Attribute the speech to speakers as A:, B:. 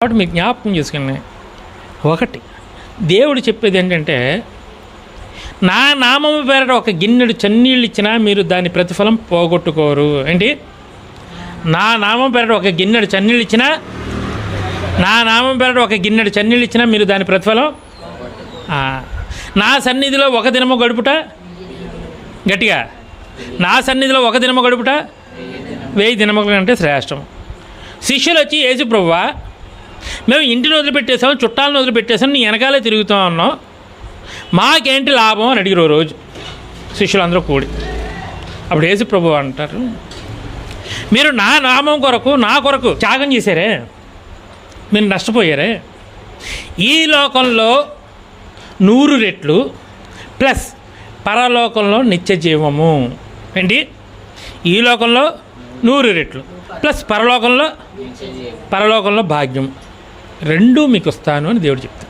A: కాబట్టి మీకు జ్ఞాపకం చేసుకుని ఒకటి దేవుడు చెప్పేది ఏంటంటే, నా నామము పేరట ఒక గిన్నెడు చన్నీళ్ళు ఇచ్చినా మీరు దాని ప్రతిఫలం పోగొట్టుకోరు. ఏంటి? నా నామం పేరట ఒక గిన్నెడు చన్నీళ్ళు ఇచ్చినా, నా నామం పేరట ఒక గిన్నెడు చన్నీళ్ళు ఇచ్చినా మీరు దాని ప్రతిఫలం, నా సన్నిధిలో ఒక దినము గడుపుట, గట్టిగా, నా సన్నిధిలో ఒక దినము గడుపుట 1000 దినముల కంటే శ్రేష్టం. శిష్యులు వచ్చి, యేసు ప్రభువా, మేము ఇంటిని వదిలిపెట్టేసాం, చుట్టాలను వదిలిపెట్టేసాం, నీ వెనకాలే తిరుగుతాం అన్నాం, మాకేంటి లాభం అని అడిగారు రోజు శిష్యులందరూ కూడి. అప్పుడు యేసు ప్రభువు అంటారు, మీరు నా నామం కొరకు, నా కొరకు త్యాగం చేశారే, మీరు నష్టపోయారే. ఈ లోకంలో 100 రెట్లు ప్లస్ పరలోకంలో నిత్య జీవము. ఏంటి? ఈ లోకంలో 100 రెట్లు ప్లస్ పరలోకంలో భాగ్యం, రెండూ మీకు ఇస్తాను అని దేవుడు చెప్తాడు.